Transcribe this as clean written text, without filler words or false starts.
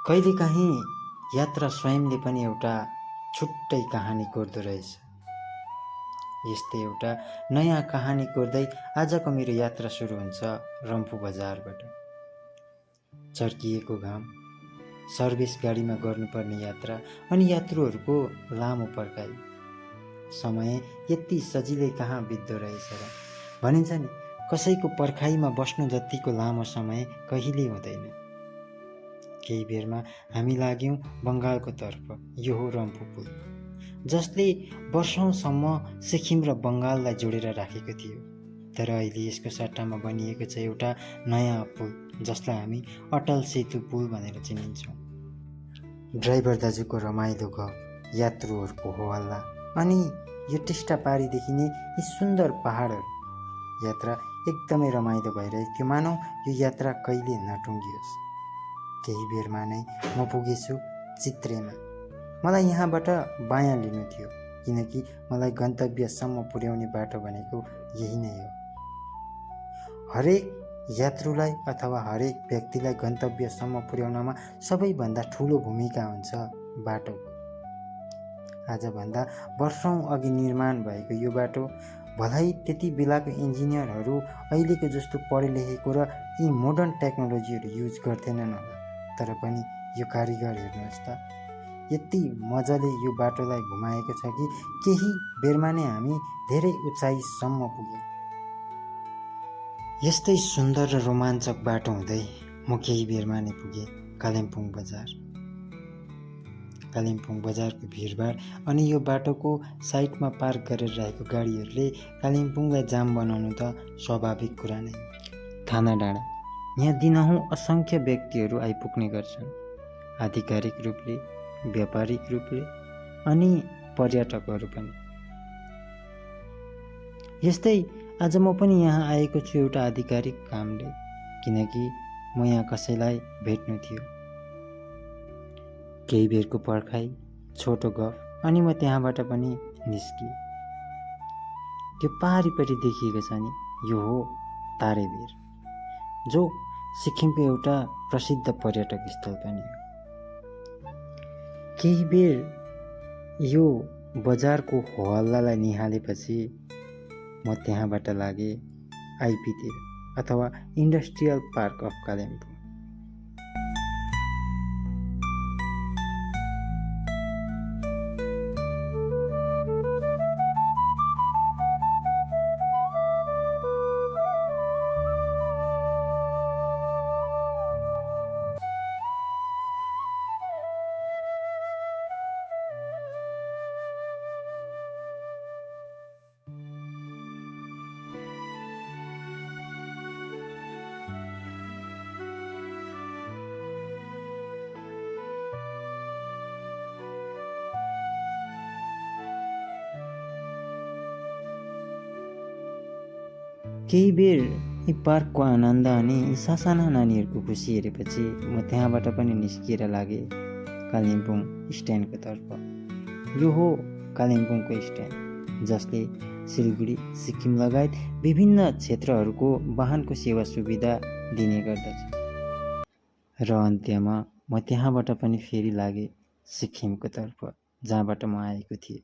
कहिलेकाहीँ यात्रा स्वयंले पनि एउटा छुट्टै कहानी कोर्दो रहेछ। यस्तै एउटा नयाँ कहानी कोर्दै आजको मेरो यात्रा सुरु हुन्छ रम्फू बजारबाट। चर्किएको घाम, सर्भिस गाडीमा गर्नुपर्ने यात्रा अनि यात्रुहरूको लामो पर्खाइ। समय यति सजिलै कहाँ बित्दो रहेछ र। भनिन्छ नि, कसैको पर्खाइमा बस्नु जतिको लामो समय कहिल्यै हुँदैन। केही बेरमा हामी लाग्यौँ बङ्गालको तर्फ। यो हो रम्फू पुल, जसले वर्षौँसम्म सिक्किम र बङ्गाललाई जोडेर राखेको थियो। तर अहिले यसको सट्टामा बनिएको छ एउटा नयाँ पुल, जसलाई हामी अटल सेतु पुल भनेर चिनिन्छौँ। ड्राइभर दाजुको रमाइलो गफ, यात्रुहरूको हो हल्ला अनि यो टिस्टा पारीदेखि नै यी सुन्दर पहाडहरू। यात्रा एकदमै रमाइलो भइरहेको थियो, मानौ यो यात्रा कहिले नटुङ्गियोस्। केही बेरमा नै म पुगेछु चित्रेमा। मलाई यहाँबाट बायाँ लिनु थियो, किनकि मलाई गन्तव्यसम्म पुर्याउने बाटो भनेको यही नै हो। हरेक यात्रुलाई अथवा हरेक व्यक्तिलाई गन्तव्यसम्म पुर्याउनमा सबैभन्दा ठुलो भूमिका हुन्छ बाटोको। आजभन्दा वर्षौँ अघि निर्माण भएको यो बाटो भलै त्यति बेलाको इन्जिनियरहरू अहिलेको जस्तो पढे लेखेको र यी मोडर्न टेक्नोलोजीहरू युज गर्थेनन् होला, तर पनि यो कारिगर हेर्नुहोस् त, यति मजाले यो बाटोलाई घुमाएको छ कि केही बेरमा नै हामी धेरै उचाइसम्म पुग्यौँ। यस्तै सुन्दर र रोमाञ्चक बाटो हुँदै म केही बेरमा नै पुगेँ कालिम्पोङ बजार। कालिम्पोङ बजारको भिडभाड अनि यो बाटोको साइडमा पार्क गरेर रहेको गाडीहरूले कालिम्पोङलाई जाम बनाउनु त स्वाभाविक कुरा नै हो। थाना डाँडा, यहाँ दिनहुँ असङ्ख्य व्यक्तिहरू आइपुग्ने गर्छन्, आधिकारिक रूपले, व्यापारिक रूपले अनि पर्यटकहरू पनि। यस्तै आज म पनि यहाँ आएको छु एउटा आधिकारिक कामले, किनकि म यहाँ कसैलाई भेट्नु थियो। केही बेरको पर्खाइ, छोटो गफ अनि म त्यहाँबाट पनि निस्किएँ। त्यो पारिपट्टि देखिएको छ नि, यो हो तारेभिर, जो सिक्किमको एउटा प्रसिद्ध पर्यटक स्थल पनि हो। केही बेर यो बजारको हल्लालाई निहालेपछि म त्यहाँबाट लागेँ आइपीतिर अथवा इन्डस्ट्रियल पार्क अफ कालिम्पोङ। केही बेर यी पार्कको आनन्द अनि सासाना नानीहरूको खुसी हेरेपछि म त्यहाँबाट पनि निस्किएर लागेँ कालिम्पोङ स्ट्यान्डको तर्फ। यो हो कालिम्पोङको स्ट्यान्ड, जसले सिलगढी, सिक्किम लगायत विभिन्न क्षेत्रहरूको वाहनको सेवा सुविधा दिने गर्दछ। र अन्त्यमा म त्यहाँबाट पनि फेरि लागेँ सिक्किमको तर्फ, जहाँबाट म आएको थिएँ।